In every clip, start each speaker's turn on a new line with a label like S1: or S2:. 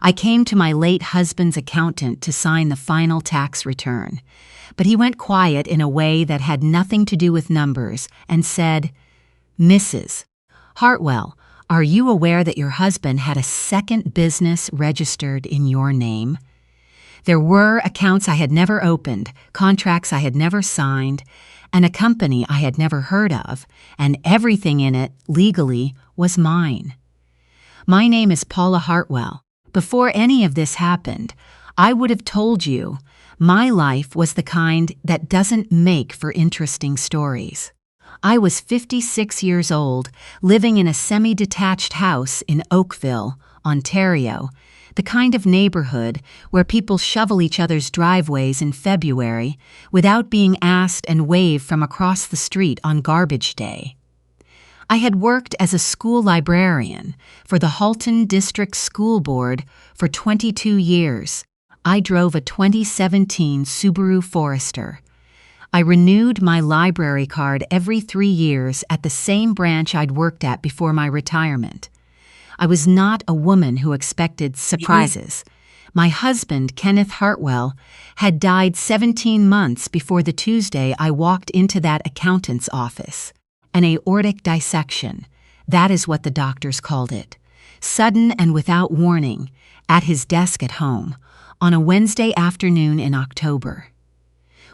S1: I came to my late husband's accountant to sign the final tax return, but he went quiet in a way that had nothing to do with numbers and said, "Mrs. Hartwell, are you aware that your husband had a second business registered in your name?" There were accounts I had never opened, contracts I had never signed, and a company I had never heard of, and everything in it, legally, was mine. My name is Paula Hartwell. Before any of this happened, I would have told you my life was the kind that doesn't make for interesting stories. I was 56 years old, living in a semi-detached house in Oakville, Ontario, the kind of neighborhood where people shovel each other's driveways in February without being asked and wave from across the street on garbage day. I had worked as a school librarian for the Halton District School Board for 22 years. I drove a 2017 Subaru Forester. I renewed my library card every 3 years at the same branch I'd worked at before my retirement. I was not a woman who expected surprises. My husband, Kenneth Hartwell, had died 17 months before the Tuesday I walked into that accountant's office. An aortic dissection, that is what the doctors called it. Sudden and without warning, at his desk at home, on a Wednesday afternoon in October.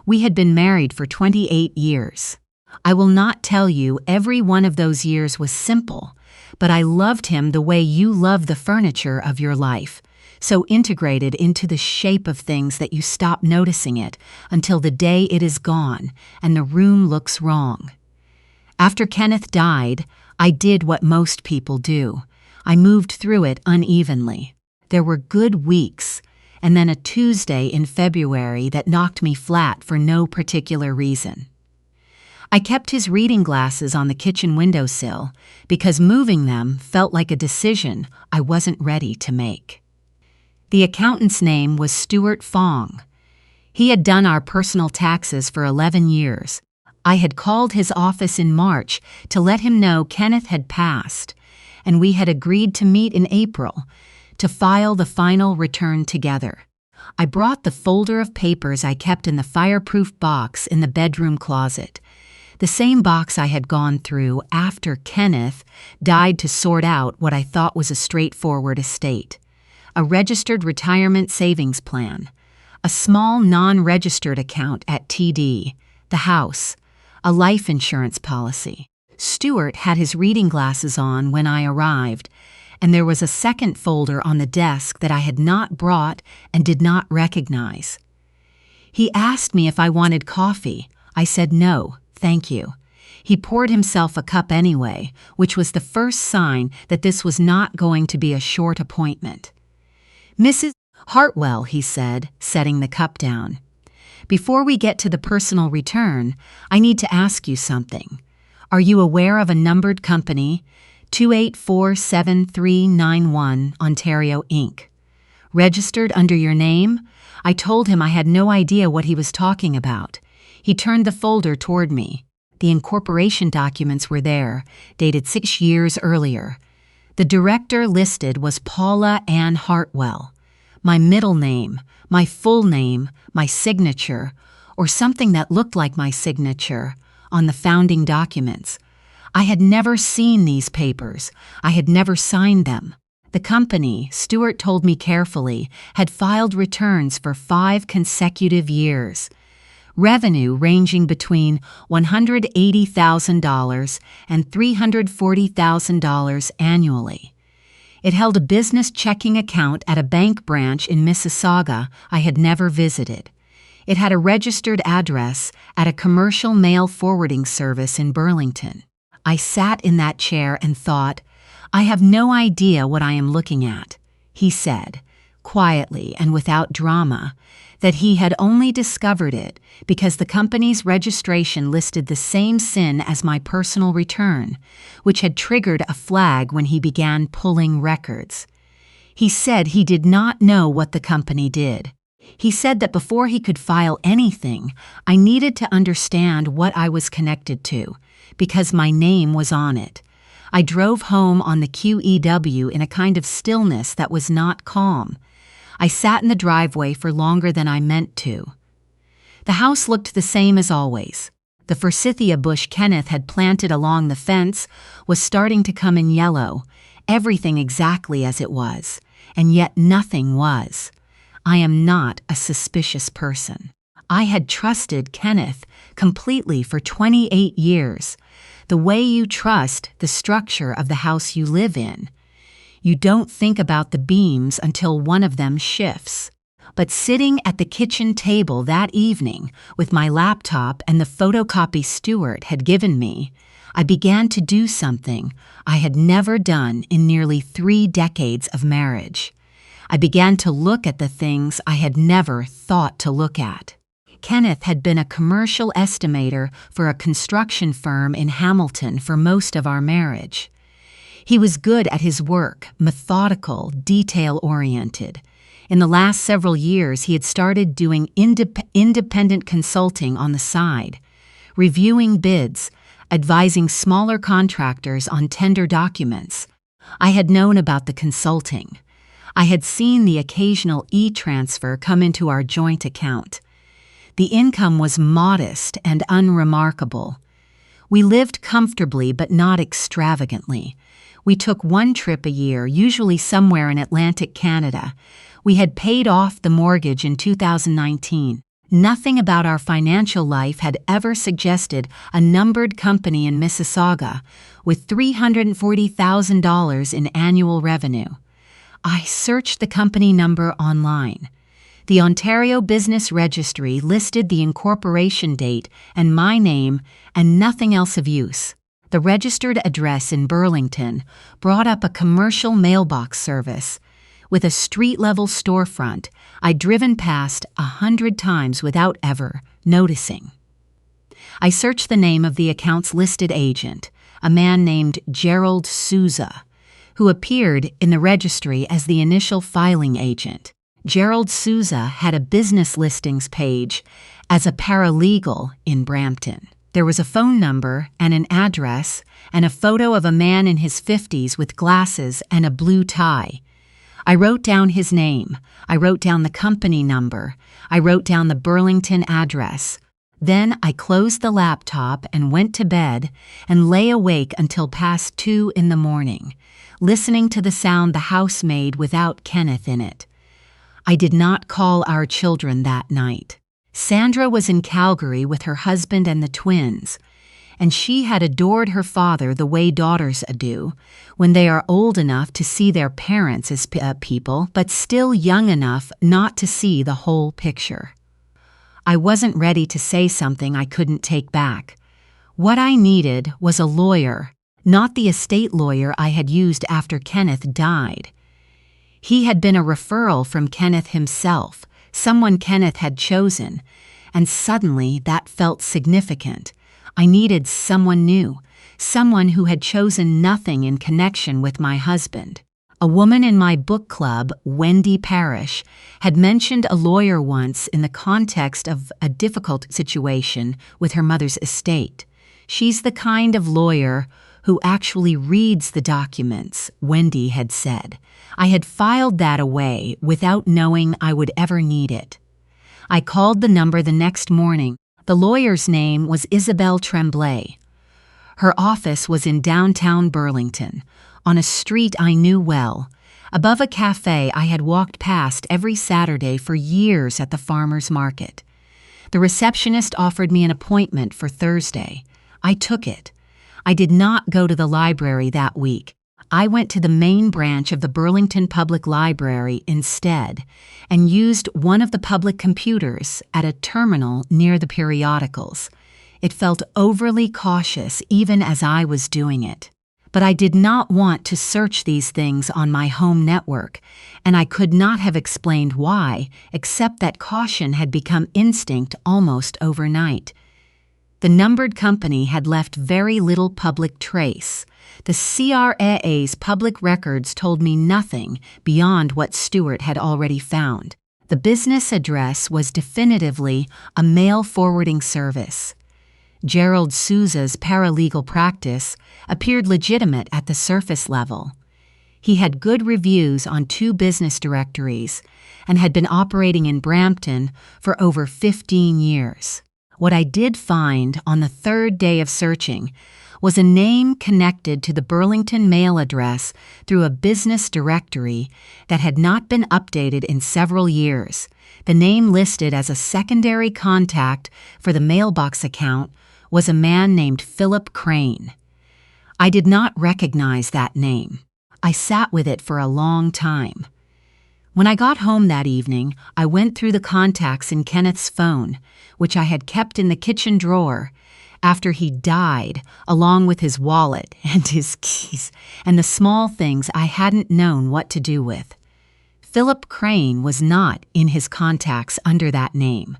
S1: We had been married for 28 years. I will not tell you every one of those years was simple, but I loved him the way you love the furniture of your life, so integrated into the shape of things that you stop noticing it until the day it is gone and the room looks wrong. After Kenneth died, I did what most people do. I moved through it unevenly. There were good weeks, and then a Tuesday in February that knocked me flat for no particular reason. I kept his reading glasses on the kitchen windowsill because moving them felt like a decision I wasn't ready to make. The accountant's name was Stuart Fong. He had done our personal taxes for 11 years. I had called his office in March to let him know Kenneth had passed, and we had agreed to meet in April to file the final return together. I brought the folder of papers I kept in the fireproof box in the bedroom closet, the same box I had gone through after Kenneth died to sort out what I thought was a straightforward estate, a registered retirement savings plan, a small non-registered account at TD, the house, a life insurance policy. Stuart had his reading glasses on when I arrived, and there was a second folder on the desk that I had not brought and did not recognize. He asked me if I wanted coffee. I said no, thank you. He poured himself a cup anyway, which was the first sign that this was not going to be a short appointment. "Mrs. Hartwell," he said, setting the cup down. "Before we get to the personal return, I need to ask you something. Are you aware of a numbered company, 284731 Ontario Inc., registered under your name?" I told him I had no idea what he was talking about. He turned the folder toward me. The incorporation documents were there, dated 6 years earlier. The director listed was Paula Ann Hartwell. My middle name, my full name, my signature, or something that looked like my signature, on the founding documents. I had never seen these papers. I had never signed them. The company, Stuart told me carefully, had filed returns for 5 consecutive years. Revenue ranging between $180,000 and $340,000 annually. It held a business checking account at a bank branch in Mississauga I had never visited. It had a registered address at a commercial mail forwarding service in Burlington. I sat in that chair and thought, "I have no idea what I am looking at." He said, quietly and without drama, that he had only discovered it because the company's registration listed the same sin as my personal return, which had triggered a flag when he began pulling records. He said he did not know what the company did. He said that before he could file anything, I needed to understand what I was connected to, because my name was on it. I drove home on the QEW in a kind of stillness that was not calm. I sat in the driveway for longer than I meant to. The house looked the same as always. The forsythia bush Kenneth had planted along the fence was starting to come in yellow, everything exactly as it was, and yet nothing was. I am not a suspicious person. I had trusted Kenneth completely for 28 years, the way you trust the structure of the house you live in. You don't think about the beams until one of them shifts. But sitting at the kitchen table that evening with my laptop and the photocopy Stuart had given me, I began to do something I had never done in nearly 3 decades of marriage. I began to look at the things I had never thought to look at. Kenneth had been a commercial estimator for a construction firm in Hamilton for most of our marriage. He was good at his work, methodical, detail-oriented. In the last several years, he had started doing independent consulting on the side, reviewing bids, advising smaller contractors on tender documents. I had known about the consulting. I had seen the occasional e-transfer come into our joint account. The income was modest and unremarkable. We lived comfortably but not extravagantly. We took one trip a year, usually somewhere in Atlantic Canada. We had paid off the mortgage in 2019. Nothing about our financial life had ever suggested a numbered company in Mississauga with $340,000 in annual revenue. I searched the company number online. The Ontario Business Registry listed the incorporation date and my name and nothing else of use. The registered address in Burlington brought up a commercial mailbox service. With a street-level storefront, I'd driven past 100 times without ever noticing. I searched the name of the account's listed agent, a man named Gerald Souza, who appeared in the registry as the initial filing agent. Gerald Souza had a business listings page as a paralegal in Brampton. There was a phone number and an address and a photo of a man in his 50s with glasses and a blue tie. I wrote down his name. I wrote down the company number. I wrote down the Burlington address. Then I closed the laptop and went to bed and lay awake until past 2 in the morning, listening to the sound the house made without Kenneth in it. I did not call our children that night. Sandra was in Calgary with her husband and the twins, and she had adored her father the way daughters do, when they are old enough to see their parents as people, but still young enough not to see the whole picture. I wasn't ready to say something I couldn't take back. What I needed was a lawyer, not the estate lawyer I had used after Kenneth died. He had been a referral from Kenneth himself, someone Kenneth had chosen, and suddenly that felt significant. I needed someone new, someone who had chosen nothing in connection with my husband. A woman in my book club, Wendy Parrish, had mentioned a lawyer once in the context of a difficult situation with her mother's estate. She's the kind of lawyer who actually reads the documents, Wendy had said. I had filed that away without knowing I would ever need it. I called the number the next morning. The lawyer's name was Isabelle Tremblay. Her office was in downtown Burlington, on a street I knew well, above a cafe I had walked past every Saturday for years at the farmer's market. The receptionist offered me an appointment for Thursday. I took it. I did not go to the library that week. I went to the main branch of the Burlington Public Library instead and used one of the public computers at a terminal near the periodicals. It felt overly cautious even as I was doing it. But I did not want to search these things on my home network, and I could not have explained why, except that caution had become instinct almost overnight. The numbered company had left very little public trace. The CRA's public records told me nothing beyond what Stuart had already found. The business address was definitively a mail forwarding service. Gerald Souza's paralegal practice appeared legitimate at the surface level. He had good reviews on 2 business directories and had been operating in Brampton for over 15 years. What I did find on the 3rd day of searching was a name connected to the Burlington mail address through a business directory that had not been updated in several years. The name listed as a secondary contact for the mailbox account was a man named Philip Crane. I did not recognize that name. I sat with it for a long time. When I got home that evening, I went through the contacts in Kenneth's phone, which I had kept in the kitchen drawer after he died, along with his wallet and his keys and the small things I hadn't known what to do with. Philip Crane was not in his contacts under that name,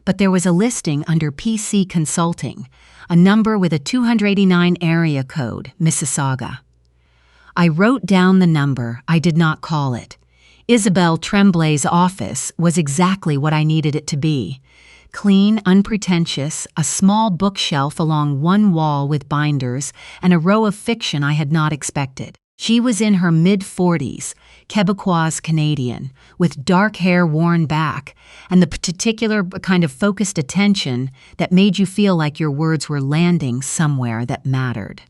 S1: but there was a listing under PC Consulting, a number with a 289 area code, Mississauga. I wrote down the number. I did not call it. Isabel Tremblay's office was exactly what I needed it to be. Clean, unpretentious, a small bookshelf along one wall with binders, and a row of fiction I had not expected. She was in her mid-40s, Quebecois Canadian, with dark hair worn back, and the particular kind of focused attention that made you feel like your words were landing somewhere that mattered.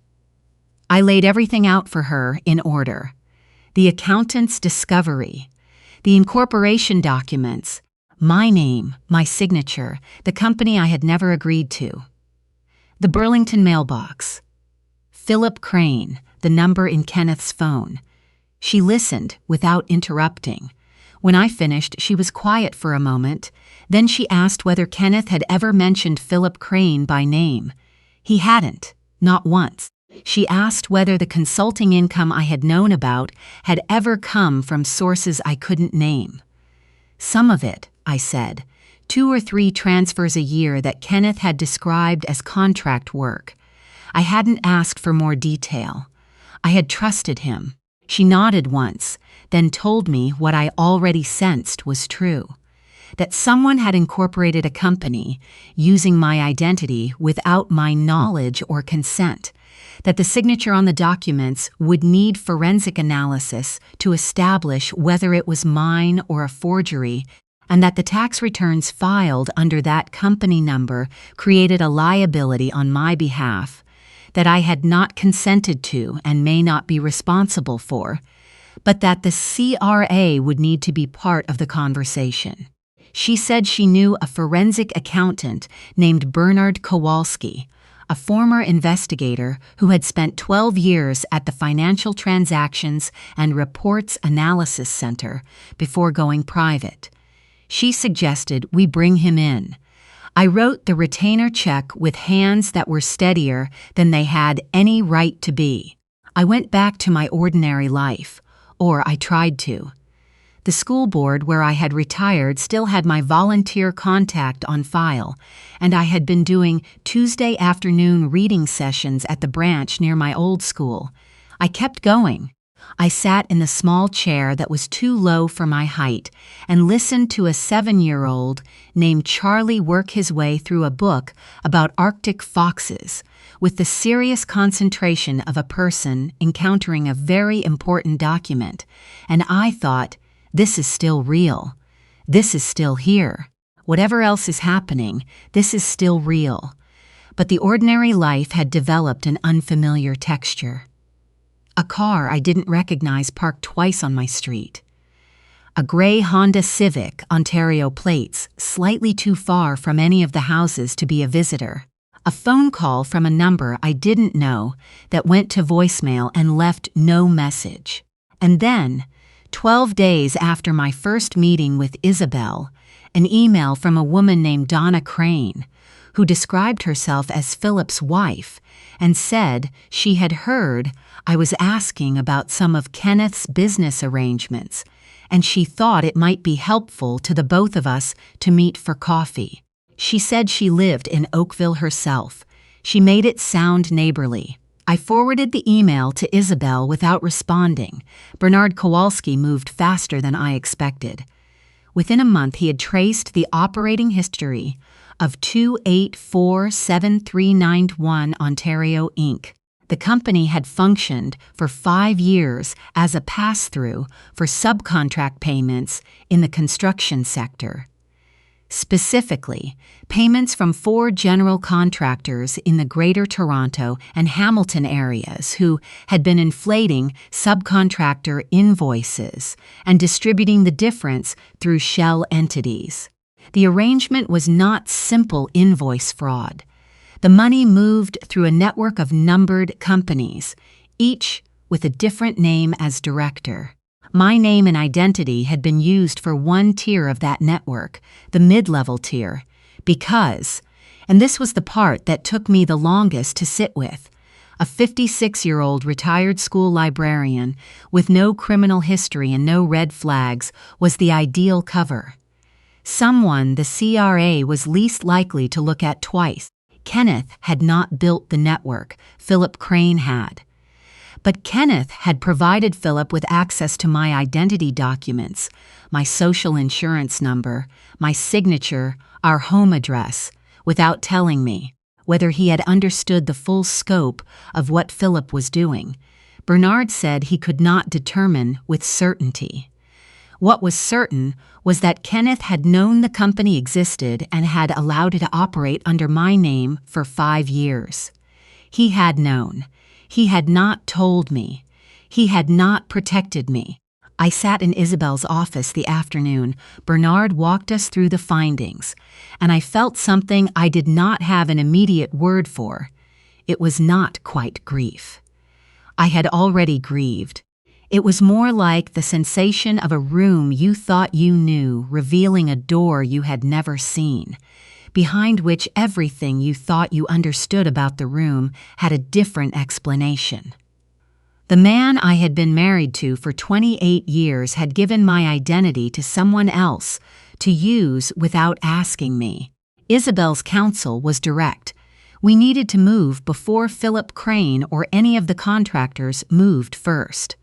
S1: I laid everything out for her in order. The accountant's discovery, the incorporation documents, my name, my signature, the company I had never agreed to, the Burlington mailbox, Philip Crane, the number in Kenneth's phone. She listened without interrupting. When I finished, she was quiet for a moment. Then she asked whether Kenneth had ever mentioned Philip Crane by name. He hadn't, not once. She asked whether the consulting income I had known about had ever come from sources I couldn't name. Some of it, I said, 2 or 3 transfers a year that Kenneth had described as contract work. I hadn't asked for more detail. I had trusted him. She nodded once, then told me what I already sensed was true, that someone had incorporated a company using my identity without my knowledge or consent, that the signature on the documents would need forensic analysis to establish whether it was mine or a forgery, and that the tax returns filed under that company number created a liability on my behalf that I had not consented to and may not be responsible for, but that the CRA would need to be part of the conversation. She said she knew a forensic accountant named Bernard Kowalski, a former investigator who had spent 12 years at the Financial Transactions and Reports Analysis Center before going private. She suggested we bring him in. I wrote the retainer check with hands that were steadier than they had any right to be. I went back to my ordinary life, or I tried to. The school board where I had retired still had my volunteer contact on file, and I had been doing Tuesday afternoon reading sessions at the branch near my old school. I kept going. I sat in the small chair that was too low for my height and listened to a 7-year-old named Charlie work his way through a book about Arctic foxes with the serious concentration of a person encountering a very important document, and I thought, this is still real. This is still here. Whatever else is happening, this is still real. But the ordinary life had developed an unfamiliar texture. A car I didn't recognize parked twice on my street. A gray Honda Civic, Ontario plates, slightly too far from any of the houses to be a visitor. A phone call from a number I didn't know that went to voicemail and left no message. And then, 12 days after my first meeting with Isabel, an email from a woman named Donna Crane, who described herself as Philip's wife and said she had heard I was asking about some of Kenneth's business arrangements, and she thought it might be helpful to the both of us to meet for coffee. She said she lived in Oakville herself. She made it sound neighborly. I forwarded the email to Isabel without responding. Bernard Kowalski moved faster than I expected. Within a month, he had traced the operating history of 2847391 Ontario Inc. The company had functioned for 5 years as a pass-through for subcontract payments in the construction sector. Specifically, payments from 4 general contractors in the Greater Toronto and Hamilton areas who had been inflating subcontractor invoices and distributing the difference through shell entities. The arrangement was not simple invoice fraud. The money moved through a network of numbered companies, each with a different name as director. My name and identity had been used for one tier of that network, the mid-level tier, because, and this was the part that took me the longest to sit with, a 56-year-old retired school librarian with no criminal history and no red flags was the ideal cover. Someone the CRA was least likely to look at twice. Kenneth had not built the network, Philip Crane had. But Kenneth had provided Philip with access to my identity documents, my social insurance number, my signature, our home address, without telling me whether he had understood the full scope of what Philip was doing. Bernard said he could not determine with certainty. What was certain was that Kenneth had known the company existed and had allowed it to operate under my name for 5 years. He had known. He had not told me. He had not protected me. I sat in Isabel's office the afternoon. Bernard walked us through the findings, and I felt something I did not have an immediate word for. It was not quite grief. I had already grieved. It was more like the sensation of a room you thought you knew, revealing a door you had never seen, behind which everything you thought you understood about the room had a different explanation. The man I had been married to for 28 years had given my identity to someone else to use without asking me. Isabel's counsel was direct. We needed to move before Philip Crane or any of the contractors moved first.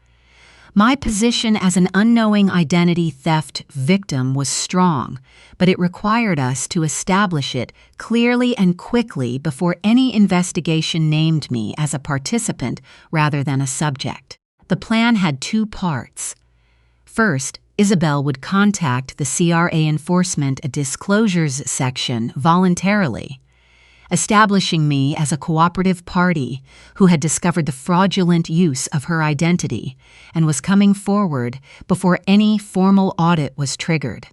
S1: My position as an unknowing identity theft victim was strong, but it required us to establish it clearly and quickly before any investigation named me as a participant rather than a subject. The plan had 2 parts. First, Isabel would contact the CRA Enforcement Disclosures section voluntarily, establishing me as a cooperative party who had discovered the fraudulent use of her identity and was coming forward before any formal audit was triggered.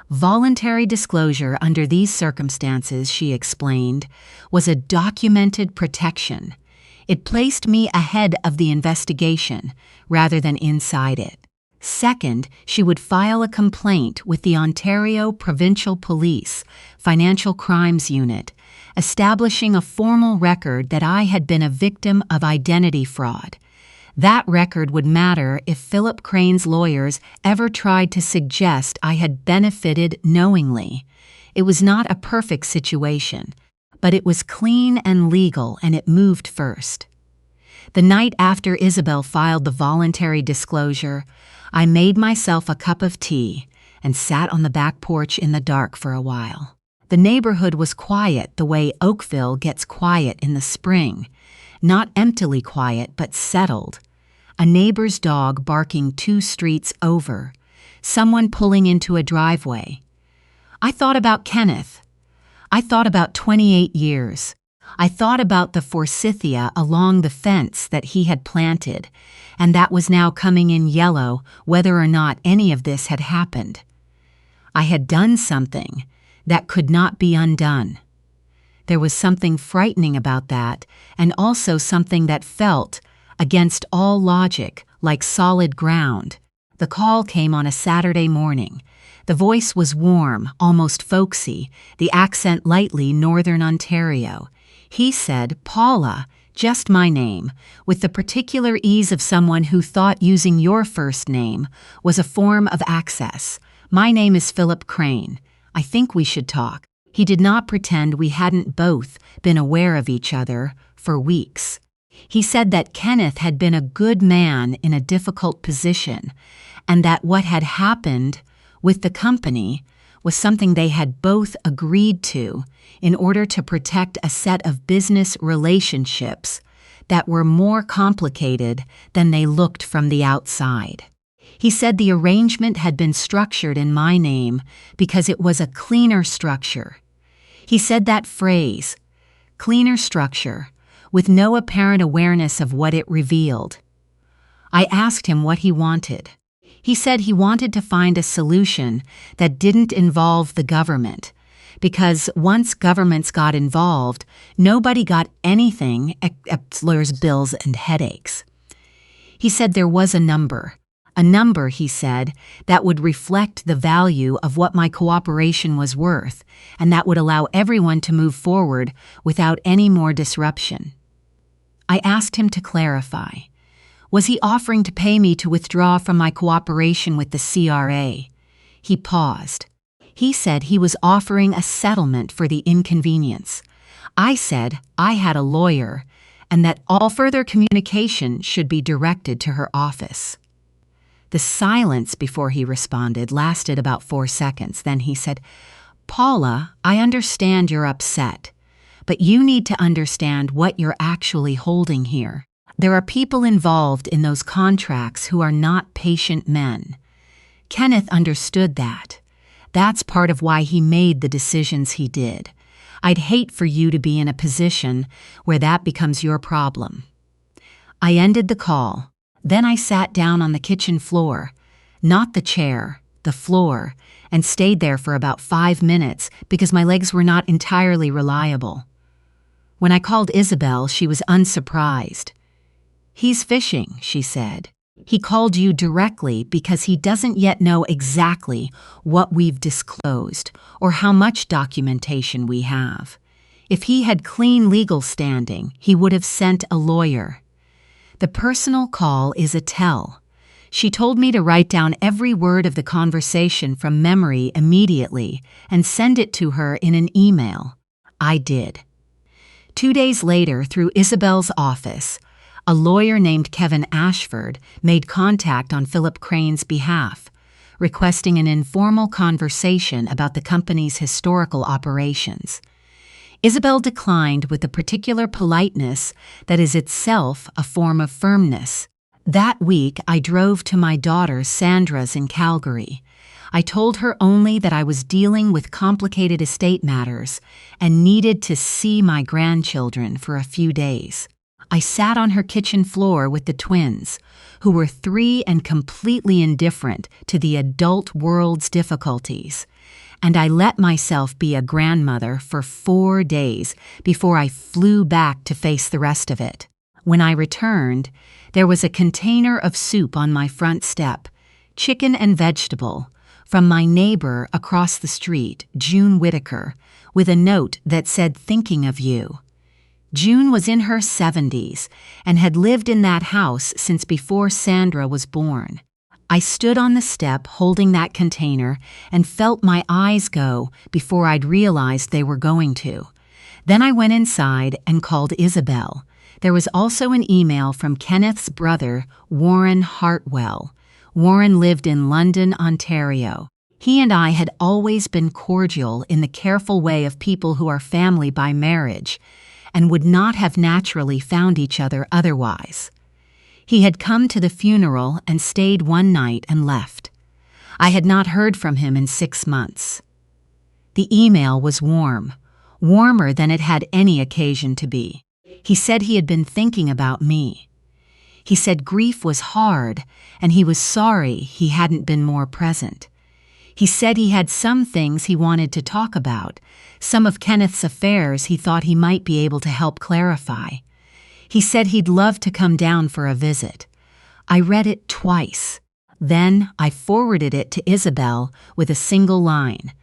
S1: Voluntary disclosure under these circumstances, she explained, was a documented protection. It placed me ahead of the investigation rather than inside it. Second, she would file a complaint with the Ontario Provincial Police Financial Crimes Unit, establishing a formal record that I had been a victim of identity fraud. That record would matter if Philip Crane's lawyers ever tried to suggest I had benefited knowingly. It was not a perfect situation, but it was clean and legal, and it moved first. The night after Isabel filed the voluntary disclosure, I made myself a cup of tea and sat on the back porch in the dark for a while. The neighborhood was quiet the way Oakville gets quiet in the spring, not emptily quiet but settled. A neighbor's dog barking 2 streets over, someone pulling into a driveway. I thought about Kenneth. I thought about 28 years. I thought about the forsythia along the fence that he had planted, and that was now coming in yellow whether or not any of this had happened. I had done something that could not be undone. There was something frightening about that, and also something that felt, against all logic, like solid ground. The call came on a Saturday morning. The voice was warm, almost folksy, the accent lightly Northern Ontario. He said, "Paula, just my name," with the particular ease of someone who thought using your first name was a form of access. "My name is Philip Crane. I think we should talk." He did not pretend we hadn't both been aware of each other for weeks. He said that Kenneth had been a good man in a difficult position, and that what had happened with the company was something they had both agreed to in order to protect a set of business relationships that were more complicated than they looked from the outside. He said the arrangement had been structured in my name because it was a cleaner structure. He said that phrase, cleaner structure, with no apparent awareness of what it revealed. I asked him what he wanted. He said he wanted to find a solution that didn't involve the government, because once governments got involved, nobody got anything except lawyers' bills and headaches. He said there was a number, he said, that would reflect the value of what my cooperation was worth, and that would allow everyone to move forward without any more disruption. I asked him to clarify. Was he offering to pay me to withdraw from my cooperation with the CRA? He paused. He said he was offering a settlement for the inconvenience. I said I had a lawyer and that all further communication should be directed to her office. The silence before he responded lasted about 4 seconds. Then he said, "Paula, I understand you're upset, but you need to understand what you're actually holding here. There are people involved in those contracts who are not patient men." Kenneth understood that. That's part of why he made the decisions he did. I'd hate for you to be in a position where that becomes your problem. I ended the call. Then I sat down on the kitchen floor, not the chair, the floor, and stayed there for about 5 minutes because my legs were not entirely reliable. When I called Isabel, she was unsurprised. "He's fishing," she said. "He called you directly because he doesn't yet know exactly what we've disclosed or how much documentation we have. If he had clean legal standing, he would have sent a lawyer. The personal call is a tell. She told me to write down every word of the conversation from memory immediately and send it to her in an email. I did. 2 days later, through Isabel's office, a lawyer named Kevin Ashford made contact on Philip Crane's behalf, requesting an informal conversation about the company's historical operations. Isabel declined with the particular politeness that is itself a form of firmness. That week, I drove to my daughter Sandra's in Calgary. I told her only that I was dealing with complicated estate matters and needed to see my grandchildren for a few days. I sat on her kitchen floor with the twins, who were 3 and completely indifferent to the adult world's difficulties, and I let myself be a grandmother for 4 days before I flew back to face the rest of it. When I returned, there was a container of soup on my front step, chicken and vegetable, from my neighbor across the street, June Whitaker, with a note that said, "Thinking of you." June was in her 70s and had lived in that house since before Sandra was born. I stood on the step holding that container and felt my eyes go before I'd realized they were going to. Then I went inside and called Isabel. There was also an email from Kenneth's brother, Warren Hartwell. Warren lived in London, Ontario. He and I had always been cordial in the careful way of people who are family by marriage, and would not have naturally found each other otherwise. He had come to the funeral and stayed one night and left. I had not heard from him in 6 months. The email was warm, warmer than it had any occasion to be. He said he had been thinking about me. He said grief was hard, and he was sorry he hadn't been more present. He said he had some things he wanted to talk about, some of Kenneth's affairs he thought he might be able to help clarify. He said he'd love to come down for a visit. I read it twice. Then I forwarded it to Isabel with a single line.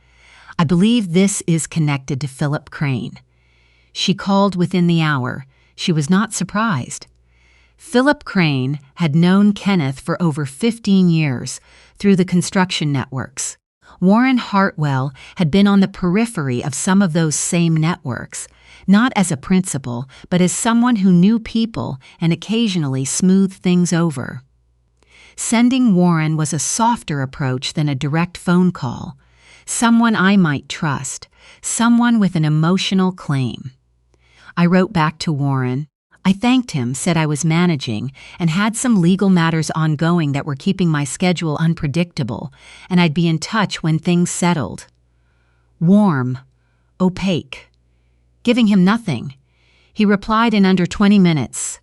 S1: "I believe this is connected to Philip Crane." She called within the hour. She was not surprised. Philip Crane had known Kenneth for over 15 years through the construction networks. Warren Hartwell had been on the periphery of some of those same networks, not as a principal, but as someone who knew people and occasionally smoothed things over. Sending Warren was a softer approach than a direct phone call. Someone I might trust, someone with an emotional claim. I wrote back to Warren. I thanked him, said I was managing, and had some legal matters ongoing that were keeping my schedule unpredictable, and I'd be in touch when things settled. Warm, opaque. Giving him nothing. He replied in under 20 minutes.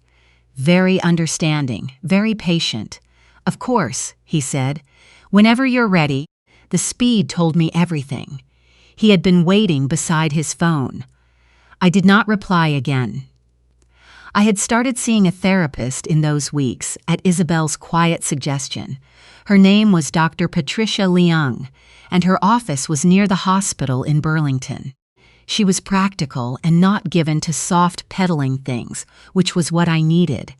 S1: Very understanding, very patient. Of course, he said. Whenever you're ready. The speed told me everything. He had been waiting beside his phone. I did not reply again. I had started seeing a therapist in those weeks at Isabel's quiet suggestion. Her name was Dr. Patricia Leung, and her office was near the hospital in Burlington. She was practical and not given to soft peddling things, which was what I needed.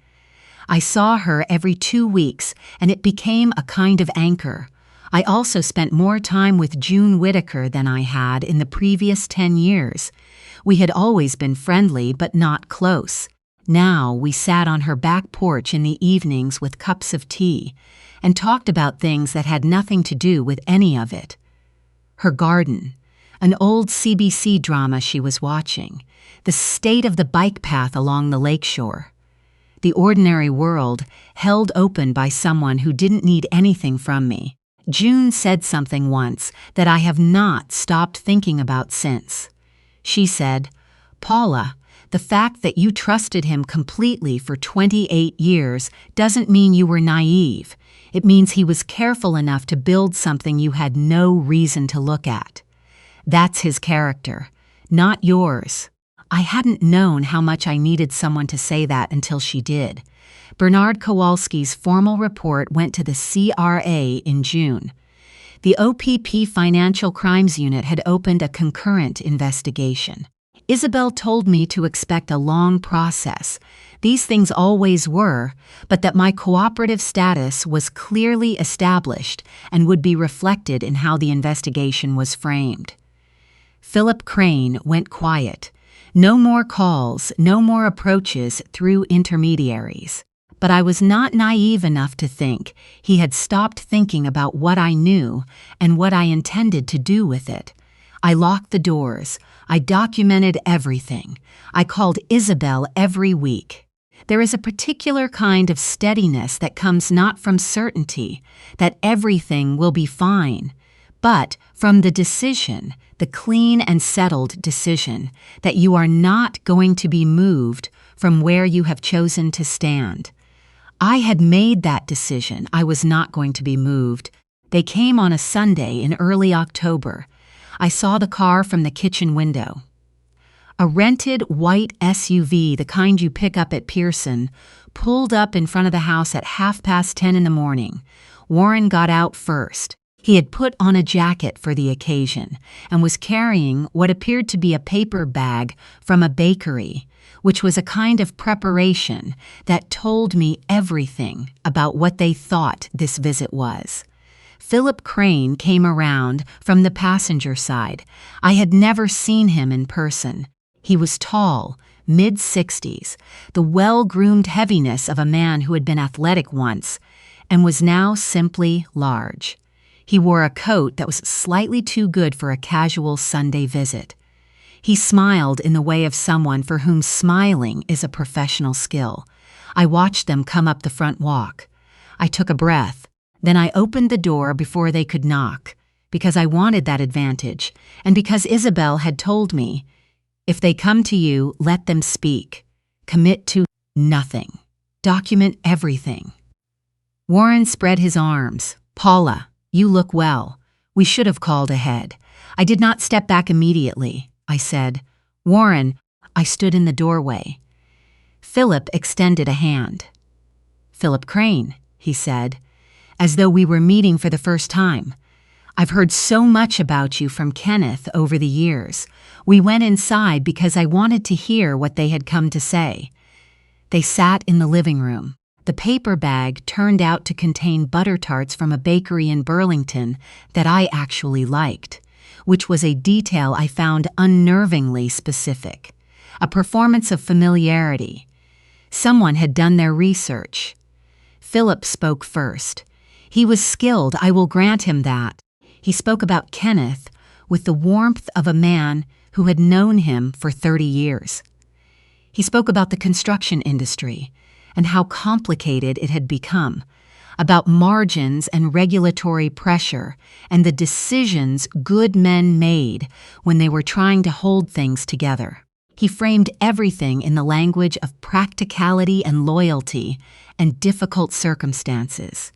S1: I saw her every 2 weeks, and it became a kind of anchor. I also spent more time with June Whitaker than I had in the previous 10 years. We had always been friendly, but not close. Now we sat on her back porch in the evenings with cups of tea and talked about things that had nothing to do with any of it. Her garden, an old CBC drama she was watching, the state of the bike path along the lakeshore. The ordinary world held open by someone who didn't need anything from me. June said something once that I have not stopped thinking about since. She said, "Paula, the fact that you trusted him completely for 28 years doesn't mean you were naive. It means he was careful enough to build something you had no reason to look at. That's his character, not yours." I hadn't known how much I needed someone to say that until she did. Bernard Kowalski's formal report went to the CRA in June. The OPP Financial Crimes Unit had opened a concurrent investigation. Isabel told me to expect a long process. These things always were, but that my cooperative status was clearly established and would be reflected in how the investigation was framed. Philip Crane went quiet. No more calls, no more approaches through intermediaries. But I was not naive enough to think he had stopped thinking about what I knew and what I intended to do with it. I locked the doors. I documented everything. I called Isabel every week. There is a particular kind of steadiness that comes not from certainty that everything will be fine, but from the decision, the clean and settled decision, that you are not going to be moved from where you have chosen to stand. I had made that decision. I was not going to be moved. They came on a Sunday in early October. I saw the car from the kitchen window. A rented white SUV, the kind you pick up at Pearson, pulled up in front of the house at 10:30 in the morning. Warren got out first. He had put on a jacket for the occasion and was carrying what appeared to be a paper bag from a bakery, which was a kind of preparation that told me everything about what they thought this visit was. Philip Crane came around from the passenger side. I had never seen him in person. He was tall, mid-60s, the well-groomed heaviness of a man who had been athletic once and was now simply large. He wore a coat that was slightly too good for a casual Sunday visit. He smiled in the way of someone for whom smiling is a professional skill. I watched them come up the front walk. I took a breath. Then I opened the door before they could knock, because I wanted that advantage, and because Isabel had told me, if they come to you, let them speak. Commit to nothing. Document everything. Warren spread his arms. "Paula, you look well. We should have called ahead." I did not step back immediately. I said, "Warren," I stood in the doorway. Philip extended a hand. "Philip Crane," he said, as though we were meeting for the first time. "I've heard so much about you from Kenneth over the years. We went inside because I wanted to hear what they had come to say." They sat in the living room. The paper bag turned out to contain butter tarts from a bakery in Burlington that I actually liked, which was a detail I found unnervingly specific, a performance of familiarity. Someone had done their research. Philip spoke first. He was skilled, I will grant him that. He spoke about Kenneth with the warmth of a man who had known him for 30 years. He spoke about the construction industry and how complicated it had become, about margins and regulatory pressure and the decisions good men made when they were trying to hold things together. He framed everything in the language of practicality and loyalty and difficult circumstances.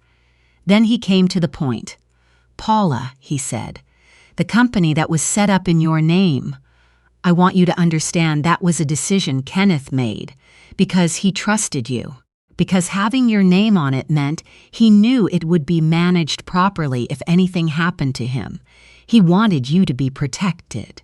S1: Then he came to the point. "Paula," he said, "the company that was set up in your name, I want you to understand that was a decision Kenneth made because he trusted you. Because having your name on it meant he knew it would be managed properly if anything happened to him. He wanted you to be protected."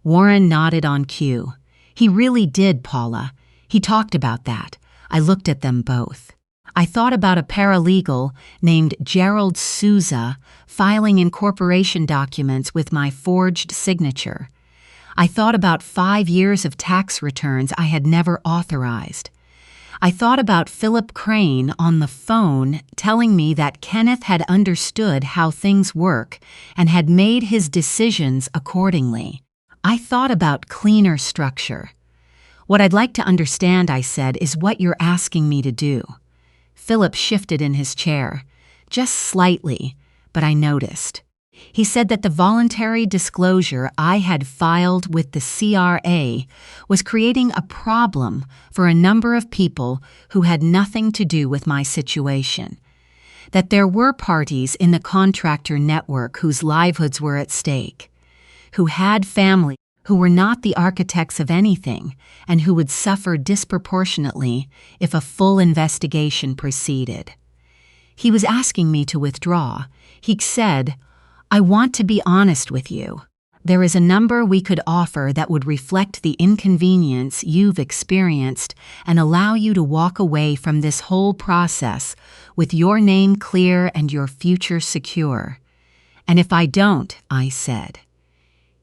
S1: Warren nodded on cue. "He really did, Paula. He talked about that." I looked at them both. I thought about a paralegal named Gerald Souza filing incorporation documents with my forged signature. I thought about 5 years of tax returns I had never authorized. I thought about Philip Crane on the phone telling me that Kenneth had understood how things work and had made his decisions accordingly. I thought about cleaner structure. "What I'd like to understand," I said, "is what you're asking me to do." Philip shifted in his chair, just slightly, but I noticed. He said that the voluntary disclosure I had filed with the CRA was creating a problem for a number of people who had nothing to do with my situation. That there were parties in the contractor network whose livelihoods were at stake, who had family, who were not the architects of anything, and who would suffer disproportionately if a full investigation proceeded. He was asking me to withdraw. He said, "I want to be honest with you. There is a number we could offer that would reflect the inconvenience you've experienced and allow you to walk away from this whole process with your name clear and your future secure." "And if I don't," I said.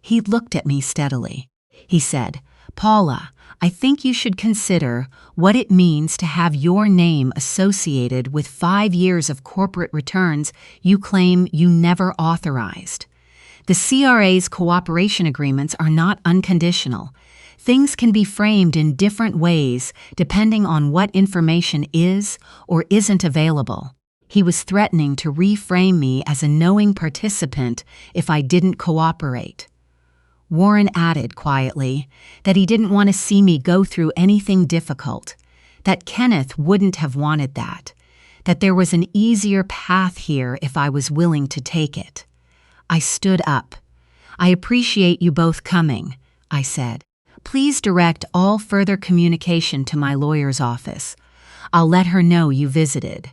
S1: He looked at me steadily. He said, "Paula, I think you should consider what it means to have your name associated with 5 years of corporate returns you claim you never authorized. The CRA's cooperation agreements are not unconditional. Things can be framed in different ways depending on what information is or isn't available." He was threatening to reframe me as a knowing participant if I didn't cooperate. Warren added quietly that he didn't want to see me go through anything difficult, that Kenneth wouldn't have wanted that there was an easier path here if I was willing to take it. I stood up. "I appreciate you both coming," I said. "Please direct all further communication to my lawyer's office. I'll let her know you visited."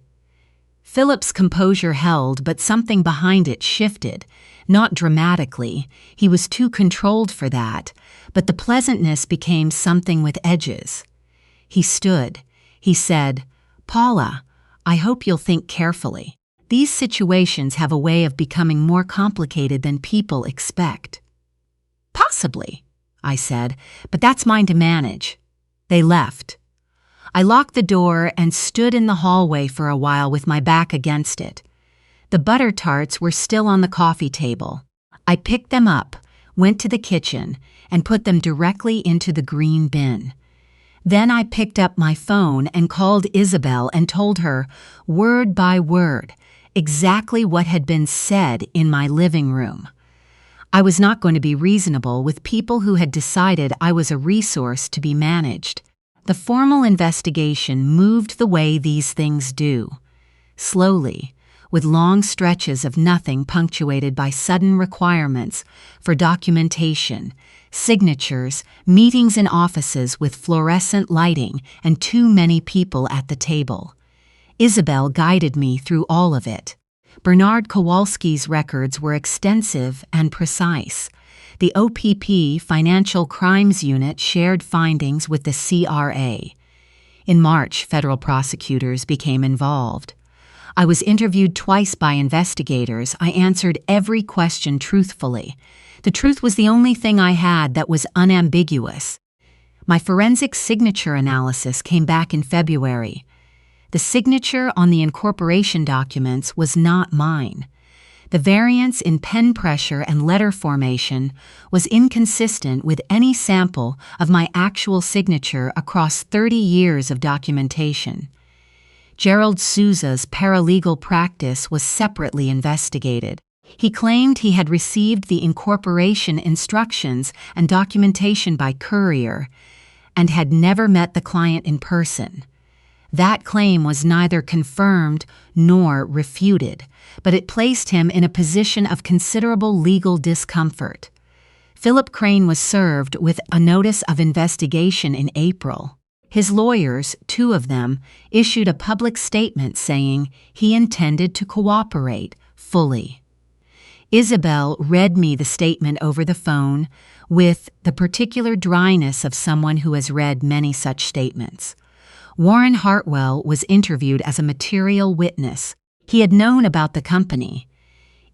S1: Philip's composure held, but something behind it shifted. Not dramatically, he was too controlled for that, but the pleasantness became something with edges. He stood. He said, "Paula, I hope you'll think carefully. These situations have a way of becoming more complicated than people expect." "Possibly," I said, "but that's mine to manage." They left. I locked the door and stood in the hallway for a while with my back against it. The butter tarts were still on the coffee table. I picked them up, went to the kitchen, and put them directly into the green bin. Then I picked up my phone and called Isabel and told her, word by word, exactly what had been said in my living room. I was not going to be reasonable with people who had decided I was a resource to be managed. The formal investigation moved the way these things do. Slowly, with long stretches of nothing punctuated by sudden requirements for documentation, signatures, meetings in offices with fluorescent lighting, and too many people at the table. Isabel guided me through all of it. Bernard Kowalski's records were extensive and precise. The OPP Financial Crimes Unit shared findings with the CRA. In March, federal prosecutors became involved. I was interviewed twice by investigators. I answered every question truthfully. The truth was the only thing I had that was unambiguous. My forensic signature analysis came back in February. The signature on the incorporation documents was not mine. The variance in pen pressure and letter formation was inconsistent with any sample of my actual signature across 30 years of documentation. Gerald Souza's paralegal practice was separately investigated. He claimed he had received the incorporation instructions and documentation by courier and had never met the client in person. That claim was neither confirmed nor refuted, but it placed him in a position of considerable legal discomfort. Philip Crane was served with a notice of investigation in April. His lawyers, 2 of them, issued a public statement saying he intended to cooperate fully. Isabel read me the statement over the phone with the particular dryness of someone who has read many such statements. Warren Hartwell was interviewed as a material witness. He had known about the company.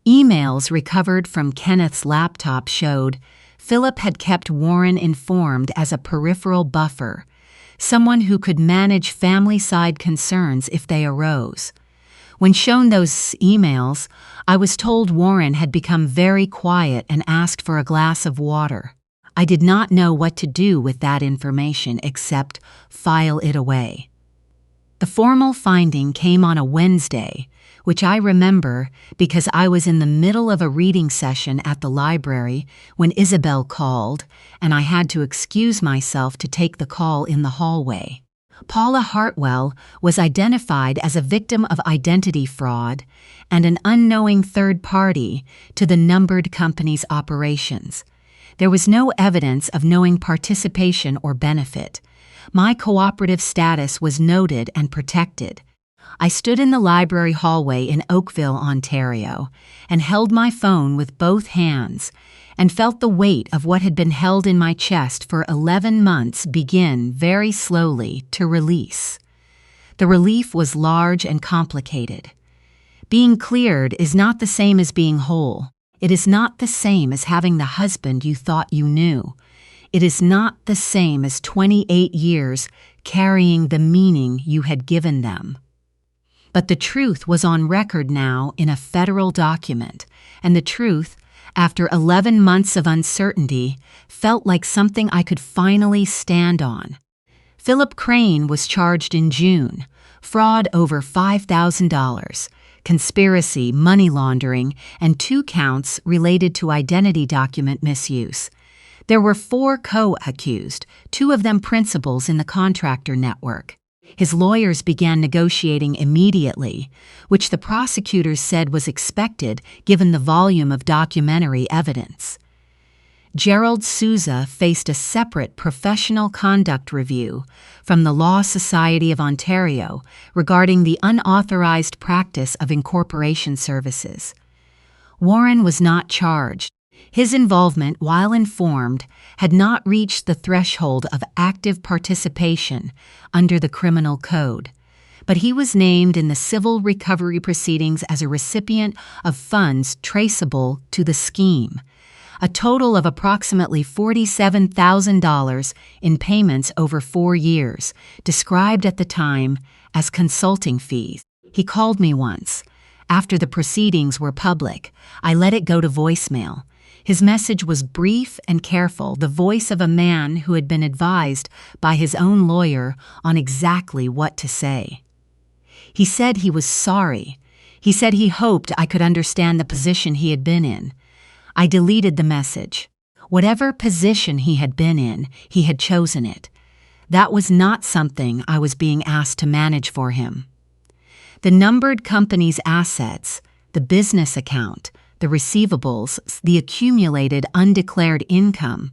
S1: Emails recovered from Kenneth's laptop showed Philip had kept Warren informed as a peripheral buffer, someone who could manage family-side concerns if they arose. When shown those emails, I was told Warren had become very quiet and asked for a glass of water. I did not know what to do with that information except file it away. The formal finding came on a Wednesday, which I remember because I was in the middle of a reading session at the library when Isabel called, and I had to excuse myself to take the call in the hallway. Paula Hartwell was identified as a victim of identity fraud and an unknowing third party to the numbered company's operations. There was no evidence of knowing participation or benefit. My cooperative status was noted and protected. I stood in the library hallway in Oakville, Ontario, and held my phone with both hands and felt the weight of what had been held in my chest for 11 months begin very slowly to release. The relief was large and complicated. Being cleared is not the same as being whole. It is not the same as having the husband you thought you knew. It is not the same as 28 years carrying the meaning you had given them. But the truth was on record now in a federal document, and the truth, after 11 months of uncertainty, felt like something I could finally stand on. Philip Crane was charged in June, fraud over $5,000, conspiracy, money laundering, and 2 counts related to identity document misuse. There were 4 co-accused, 2 of them principals in the contractor network. His lawyers began negotiating immediately, which the prosecutors said was expected given the volume of documentary evidence. Gerald Souza faced a separate professional conduct review from the Law Society of Ontario regarding the unauthorized practice of incorporation services. Warren was not charged. His involvement, while informed, had not reached the threshold of active participation under the criminal code, but he was named in the civil recovery proceedings as a recipient of funds traceable to the scheme, a total of approximately $47,000 in payments over 4 years, described at the time as consulting fees. He called me once. After the proceedings were public, I let it go to voicemail. His message was brief and careful, the voice of a man who had been advised by his own lawyer on exactly what to say. He said he was sorry. He said he hoped I could understand the position he had been in. I deleted the message. Whatever position he had been in, he had chosen it. That was not something I was being asked to manage for him. The numbered company's assets, the business account, the receivables, the accumulated undeclared income,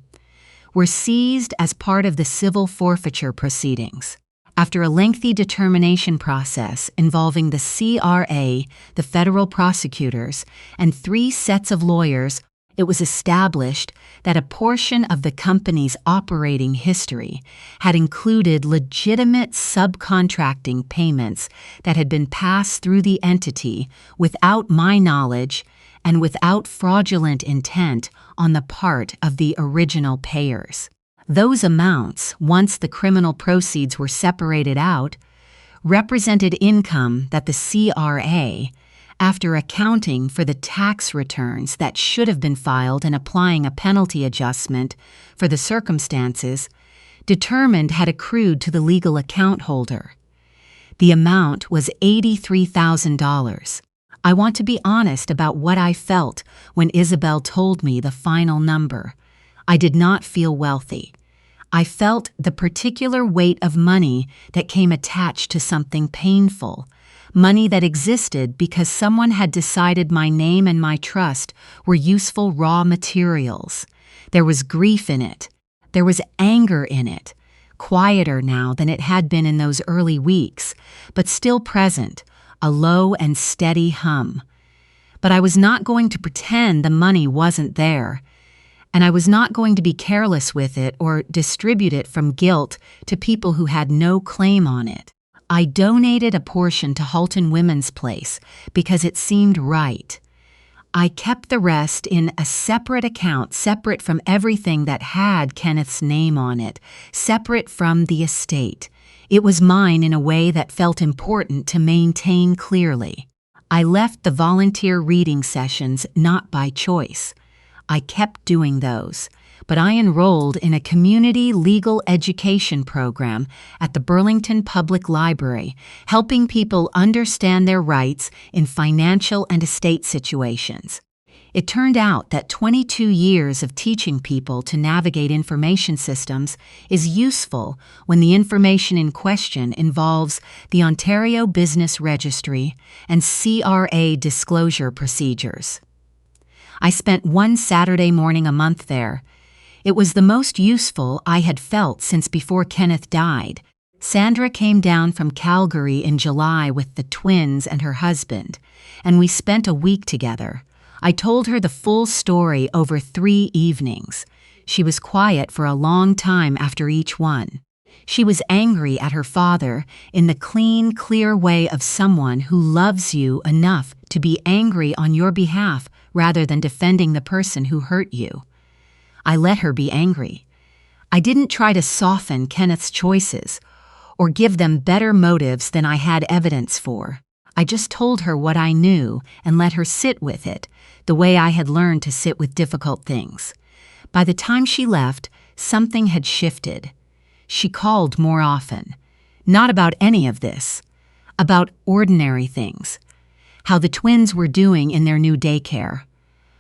S1: were seized as part of the civil forfeiture proceedings. After a lengthy determination process involving the CRA, the federal prosecutors, and 3 sets of lawyers, it was established that a portion of the company's operating history had included legitimate subcontracting payments that had been passed through the entity without my knowledge and without fraudulent intent on the part of the original payers. Those amounts, once the criminal proceeds were separated out, represented income that the CRA, after accounting for the tax returns that should have been filed and applying a penalty adjustment for the circumstances, determined had accrued to the legal account holder. The amount was $83,000. I want to be honest about what I felt when Isabel told me the final number. I did not feel wealthy. I felt the particular weight of money that came attached to something painful, money that existed because someone had decided my name and my trust were useful raw materials. There was grief in it. There was anger in it, quieter now than it had been in those early weeks, but still present, a low and steady hum. But I was not going to pretend the money wasn't there, and I was not going to be careless with it or distribute it from guilt to people who had no claim on it. I donated a portion to Halton Women's Place because it seemed right. I kept the rest in a separate account, separate from everything that had Kenneth's name on it, separate from the estate. It was mine in a way that felt important to maintain clearly. I left the volunteer reading sessions not by choice. I kept doing those, but I enrolled in a community legal education program at the Burlington Public Library, helping people understand their rights in financial and estate situations. It turned out that 22 years of teaching people to navigate information systems is useful when the information in question involves the Ontario Business Registry and CRA disclosure procedures. I spent one Saturday morning a month there. It was the most useful I had felt since before Kenneth died. Sandra came down from Calgary in July with the twins and her husband, and we spent a week together. I told her the full story over 3 evenings. She was quiet for a long time after each one. She was angry at her father in the clean, clear way of someone who loves you enough to be angry on your behalf rather than defending the person who hurt you. I let her be angry. I didn't try to soften Kenneth's choices or give them better motives than I had evidence for. I just told her what I knew and let her sit with it, the way I had learned to sit with difficult things. By the time she left, something had shifted. She called more often. Not about any of this. About ordinary things. How the twins were doing in their new daycare.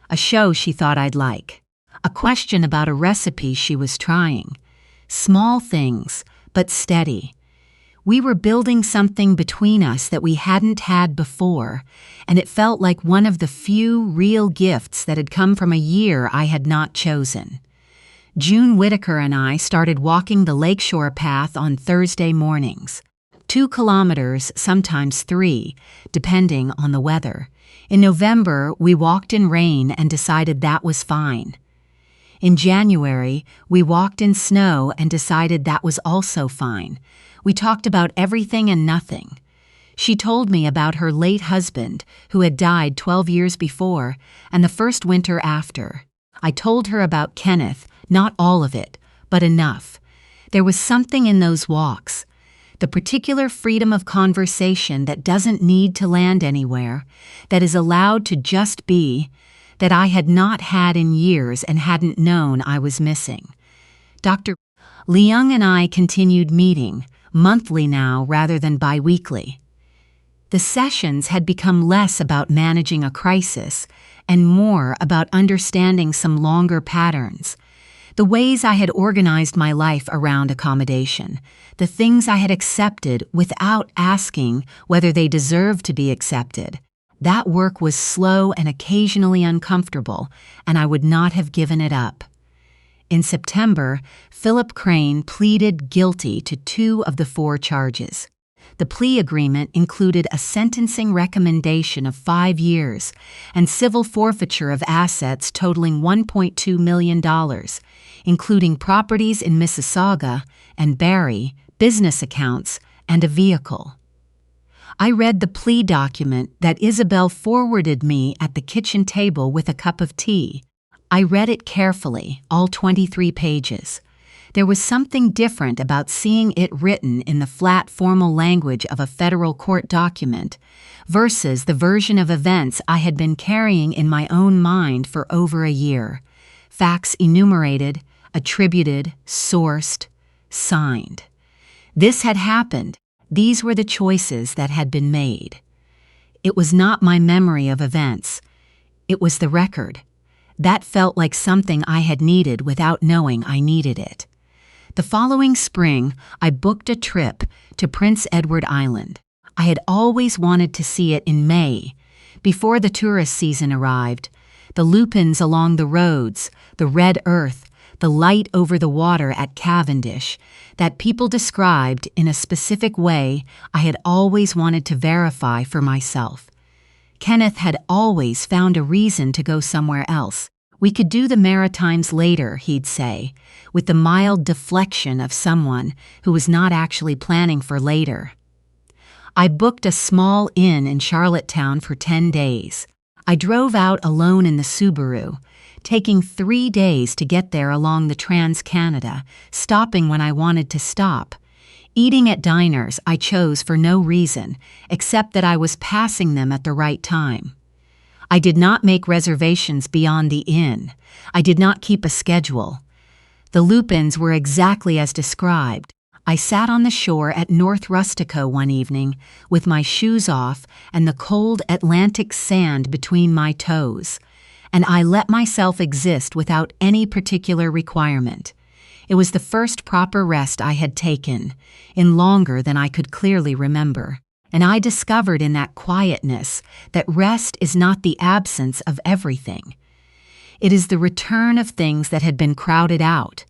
S1: A show she thought I'd like. A question about a recipe she was trying. Small things, but steady. We were building something between us that we hadn't had before, and it felt like one of the few real gifts that had come from a year I had not chosen. June Whitaker and I started walking the Lakeshore Path on Thursday mornings. 2 kilometers, sometimes 3, depending on the weather. In November, we walked in rain and decided that was fine. In January, we walked in snow and decided that was also fine. We talked about everything and nothing. She told me about her late husband, who had died 12 years before, and the first winter after. I told her about Kenneth, not all of it, but enough. There was something in those walks. The particular freedom of conversation that doesn't need to land anywhere, that is allowed to just be, that I had not had in years and hadn't known I was missing. Dr. Leung and I continued meeting, monthly now rather than bi-weekly. The sessions had become less about managing a crisis and more about understanding some longer patterns. The ways I had organized my life around accommodation, the things I had accepted without asking whether they deserved to be accepted. That work was slow and occasionally uncomfortable, and I would not have given it up. In September, Philip Crane pleaded guilty to 2 of the 4 charges. The plea agreement included a sentencing recommendation of 5 years and civil forfeiture of assets totaling $1.2 million, including properties in Mississauga and Barrie, business accounts, and a vehicle. I read the plea document that Isabel forwarded me at the kitchen table with a cup of tea. I read it carefully, all 23 pages. There was something different about seeing it written in the flat formal language of a federal court document versus the version of events I had been carrying in my own mind for over a year. Facts enumerated, attributed, sourced, signed. This had happened. These were the choices that had been made. It was not my memory of events. It was the record. That felt like something I had needed without knowing I needed it. The following spring, I booked a trip to Prince Edward Island. I had always wanted to see it in May, before the tourist season arrived. The lupins along the roads, the red earth, the light over the water at Cavendish, that people described in a specific way I had always wanted to verify for myself. Kenneth had always found a reason to go somewhere else. We could do the Maritimes later, he'd say, with the mild deflection of someone who was not actually planning for later. I booked a small inn in Charlottetown for 10 days. I drove out alone in the Subaru, taking 3 days to get there along the Trans-Canada, stopping when I wanted to stop. Eating at diners I chose for no reason, except that I was passing them at the right time. I did not make reservations beyond the inn. I did not keep a schedule. The lupins were exactly as described. I sat on the shore at North Rustico one evening, with my shoes off and the cold Atlantic sand between my toes, and I let myself exist without any particular requirement. It was the first proper rest I had taken, in longer than I could clearly remember. And I discovered in that quietness that rest is not the absence of everything. It is the return of things that had been crowded out.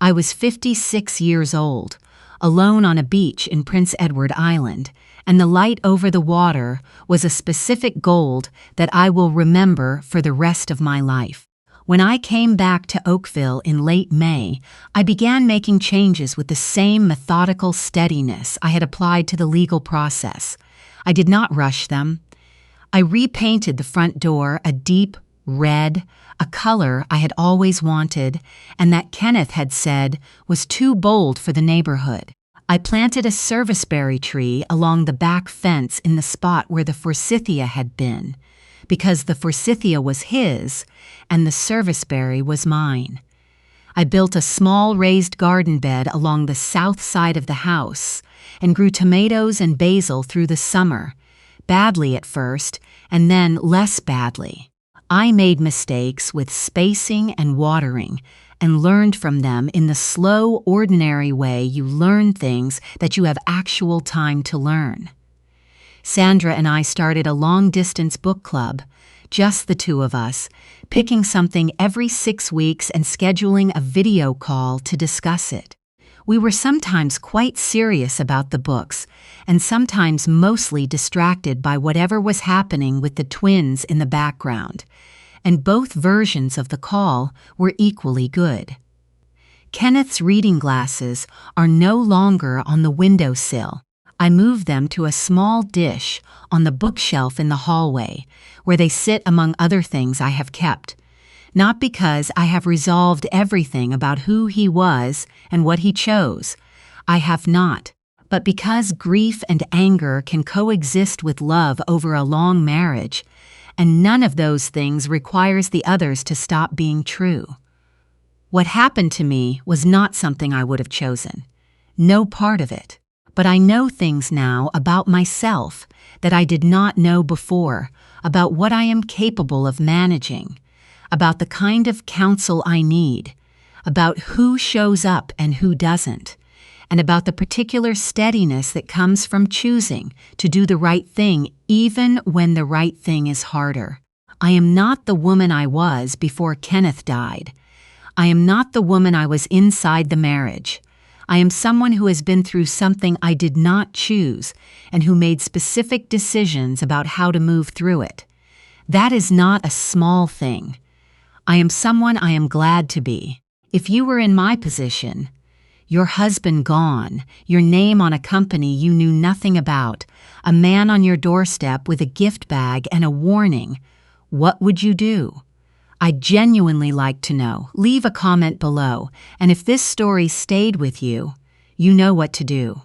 S1: I was 56 years old, alone on a beach in Prince Edward Island, and the light over the water was a specific gold that I will remember for the rest of my life. When I came back to Oakville in late May, I began making changes with the same methodical steadiness I had applied to the legal process. I did not rush them. I repainted the front door a deep red, a color I had always wanted, and that Kenneth had said was too bold for the neighborhood. I planted a serviceberry tree along the back fence in the spot where the forsythia had been, because the forsythia was his and the serviceberry was mine. I built a small raised garden bed along the south side of the house and grew tomatoes and basil through the summer, badly at first and then less badly. I made mistakes with spacing and watering and learned from them in the slow, ordinary way you learn things that you have actual time to learn. Sandra and I started a long-distance book club, just the two of us, picking something every 6 weeks and scheduling a video call to discuss it. We were sometimes quite serious about the books, and sometimes mostly distracted by whatever was happening with the twins in the background, and both versions of the call were equally good. Kenneth's reading glasses are no longer on the windowsill. I moved them to a small dish on the bookshelf in the hallway, where they sit among other things I have kept. Not because I have resolved everything about who he was and what he chose. I have not. But because grief and anger can coexist with love over a long marriage, and none of those things requires the others to stop being true. What happened to me was not something I would have chosen. No part of it. But I know things now about myself that I did not know before, about what I am capable of managing, about the kind of counsel I need, about who shows up and who doesn't, and about the particular steadiness that comes from choosing to do the right thing even when the right thing is harder. I am not the woman I was before Kenneth died. I am not the woman I was inside the marriage. I am someone who has been through something I did not choose and who made specific decisions about how to move through it. That is not a small thing. I am someone I am glad to be. If you were in my position, your husband gone, your name on a company you knew nothing about, a man on your doorstep with a gift bag and a warning, what would you do? I'd genuinely like to know. Leave a comment below, and if this story stayed with you, you know what to do.